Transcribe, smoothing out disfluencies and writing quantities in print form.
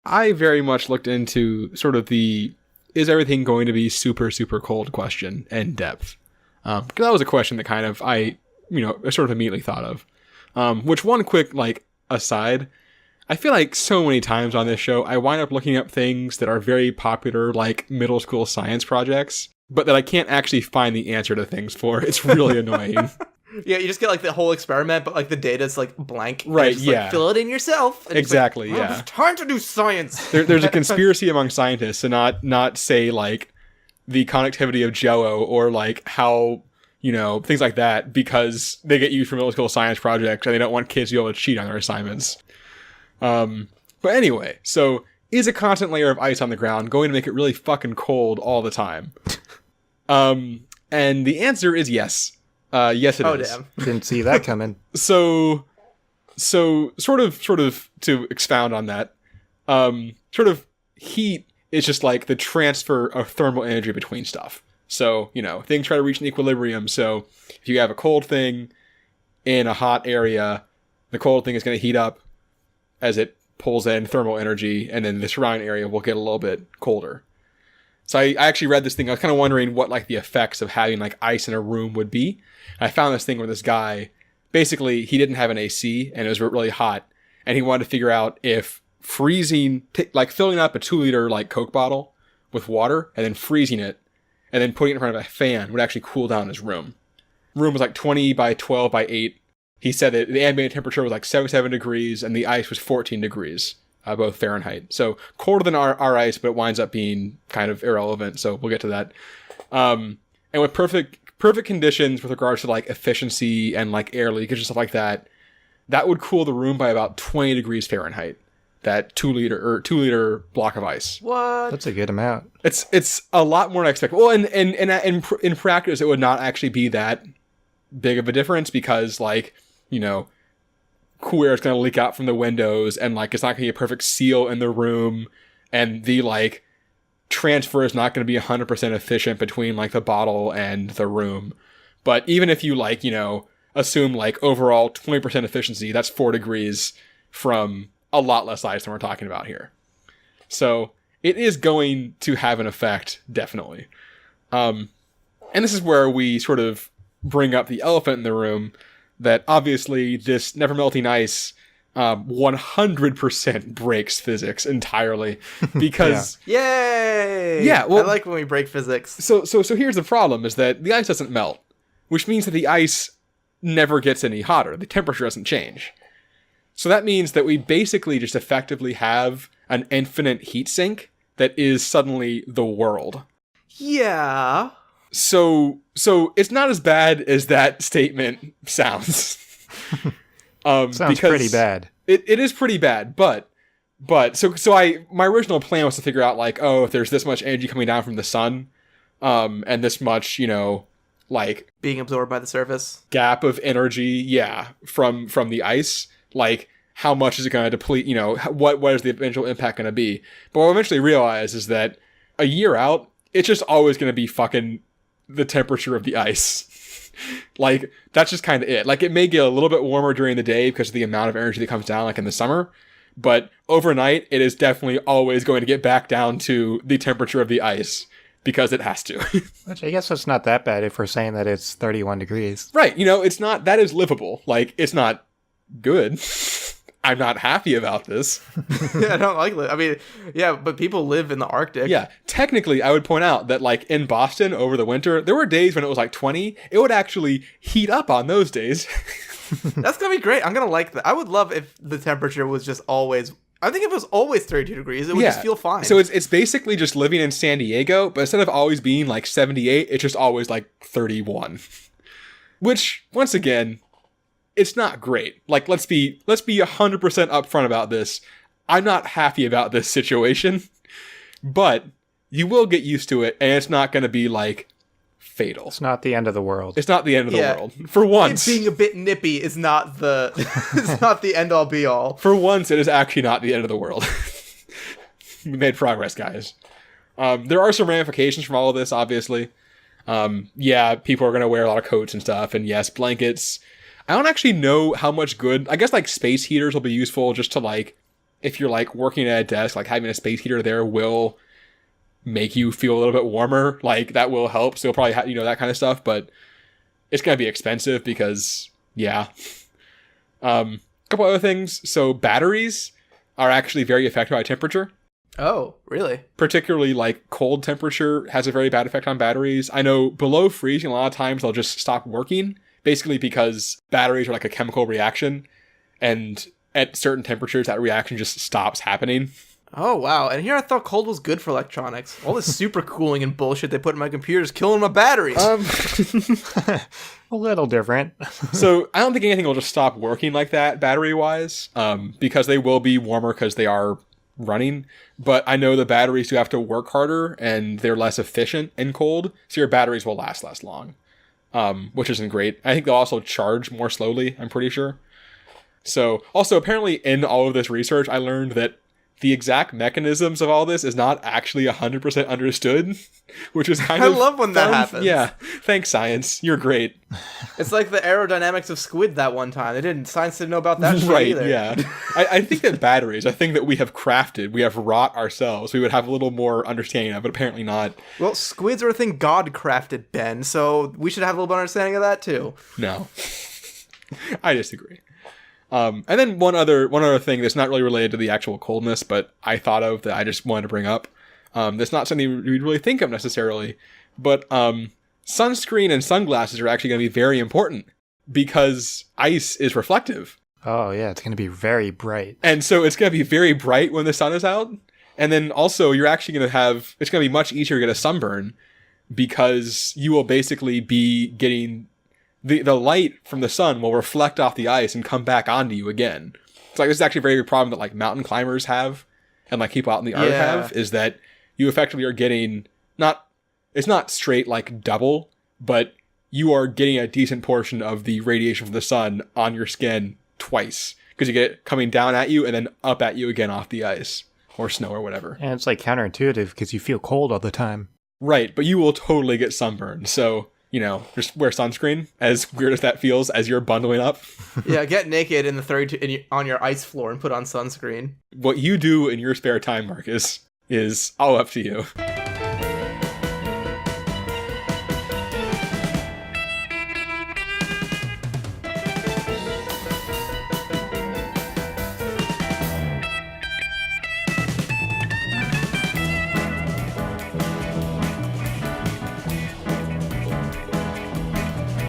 I very much looked into sort of the, is everything going to be super, super cold question in depth? Because that was a question that kind of I sort of immediately thought of. Which one quick, like, aside, I feel like so many times on this show, I wind up looking up things that are very popular, like middle school science projects, but that I can't actually find the answer to things for. It's really annoying. Yeah, you just get like the whole experiment, but like the data's like blank. Right, just, yeah. Like, fill it in yourself. And exactly, like, yeah. It's time to do science. There's a conspiracy among scientists to not say, like, the conductivity of Jell-O or, like, how, things like that, because they get used for middle school science projects and they don't want kids to be able to cheat on their assignments. But anyway, so is a constant layer of ice on the ground going to make it really fucking cold all the time? And the answer is yes. Yes, it is. Damn. Didn't see that coming. So sort of to expound on that, sort of heat is just like the transfer of thermal energy between stuff. So, things try to reach an equilibrium. So if you have a cold thing in a hot area, the cold thing is going to heat up as it pulls in thermal energy, and then the surrounding area will get a little bit colder. So I actually read this thing. I was kind of wondering what, like, the effects of having, like, ice in a room would be. And I found this thing where this guy, basically, he didn't have an AC, and it was really hot, and he wanted to figure out if freezing, like, filling up a 2-liter, like, Coke bottle with water, and then freezing it, and then putting it in front of a fan would actually cool down his room. Room was, like, 20 by 12 by 8. He said that the ambient temperature was, like, 77 degrees, and the ice was 14 degrees. Both Fahrenheit. So colder than our ice, but it winds up being kind of irrelevant. So we'll get to that. And with perfect conditions with regards to, like, efficiency and, like, air leakage and stuff like that, that would cool the room by about 20 degrees Fahrenheit. That 2-liter block of ice. What? That's a good amount. It's a lot more than I expected. Well, and in practice, it would not actually be that big of a difference because, like, cool air is going to leak out from the windows, and, like, it's not going to be a perfect seal in the room, and the, like, transfer is not going to be 100% efficient between, like, the bottle and the room. But even if you, like, assume, like, overall 20% efficiency, that's 4 degrees from a lot less ice than we're talking about here. So it is going to have an effect, definitely. And this is where we sort of bring up the elephant in the room, that obviously this never-melting ice 100% breaks physics entirely, because... Yay! Yeah, well... I like when we break physics. So here's the problem, is that the ice doesn't melt, which means that the ice never gets any hotter. The temperature doesn't change. So that means that we basically just effectively have an infinite heat sink that is suddenly the world. Yeah... So it's not as bad as that statement sounds. Sounds pretty bad. It is pretty bad, but my original plan was to figure out, like, if there's this much energy coming down from the sun, and this much, like, being absorbed by the surface, gap of energy, from the ice, like, how much is it going to deplete? What is the eventual impact going to be? But what I eventually realized is that a year out, it's just always going to be fucking the temperature of the ice. Like, that's just kind of it. Like, it may get a little bit warmer during the day because of the amount of energy that comes down, like in the summer, but overnight, it is definitely always going to get back down to the temperature of the ice because it has to. Which I guess it's not that bad if we're saying that it's 31 degrees. Right. It's not, that is livable. Like, it's not good. I'm not happy about this. Yeah, I don't like it. I mean, yeah, but people live in the Arctic. Yeah, technically, I would point out that, like, in Boston over the winter, there were days when it was like 20. It would actually heat up on those days. That's gonna be great. I'm gonna like that. I would love if the temperature was just always... I think if it was always 32 degrees, it would just feel fine. So it's basically just living in San Diego, but instead of always being like 78, it's just always like 31. Which, once again... it's not great. Like, let's be 100% upfront about this. I'm not happy about this situation, but you will get used to it, and it's not going to be, like, fatal. It's not the end of the world. It's not the end of the world. For once. It being a bit nippy is not the it's not the end all be all. For once, it is actually not the end of the world. We made progress, guys. There are some ramifications from all of this, obviously. People are going to wear a lot of coats and stuff, and yes, blankets. I don't actually know how much good... I guess, like, space heaters will be useful just to, like, if you're like working at a desk, like having a space heater there will make you feel a little bit warmer. Like that will help. So you'll probably have, that kind of stuff, but it's going to be expensive because yeah. A couple other things. So batteries are actually very affected by temperature. Oh, really? Particularly like cold temperature has a very bad effect on batteries. I know below freezing, a lot of times they'll just stop working, basically because batteries are like a chemical reaction, and at certain temperatures that reaction just stops happening. Oh, wow. And here I thought cold was good for electronics. All this super cooling and bullshit they put in my computer is killing my batteries. A little different. So I don't think anything will just stop working like that battery-wise, because they will be warmer because they are running. But I know the batteries do have to work harder, and they're less efficient in cold, so your batteries will last less long, which isn't great. I think they'll also charge more slowly, I'm pretty sure. So also apparently in all of this research, I learned that the exact mechanisms of all this is not actually 100% understood, which is kind of... I love when that happens. Yeah. Thanks, science. You're great. It's like the aerodynamics of squid that one time. Science didn't know about that shit Right, either. yeah. I think that batteries, I think that we have crafted, we have wrought ourselves, we would have a little more understanding of, but apparently not. Well, squids are a thing God crafted, Ben, so we should have a little bit of understanding of that too. No. I disagree. And then one other thing that's not really related to the actual coldness, but I thought of that I just wanted to bring up. That's not something we'd really think of necessarily, but sunscreen and sunglasses are actually going to be very important because ice is reflective. Oh, yeah, it's going to be very bright. And so it's going to be very bright when the sun is out. And then also you're actually going to it's going to be much easier to get a sunburn because you will basically be getting... The light from the sun will reflect off the ice and come back onto you again. It's like this is actually a very big problem that like mountain climbers have and like people out in the earth have, is that you effectively are getting it's not straight like double, but you are getting a decent portion of the radiation from the sun on your skin twice because you get it coming down at you and then up at you again off the ice or snow or whatever. And it's like counterintuitive because you feel cold all the time. Right, but you will totally get sunburned. So just wear sunscreen, as weird as that feels, as you're bundling up. Yeah, get naked in the 32 on your ice floor and put on sunscreen. What you do in your spare time, Marcus, is all up to you.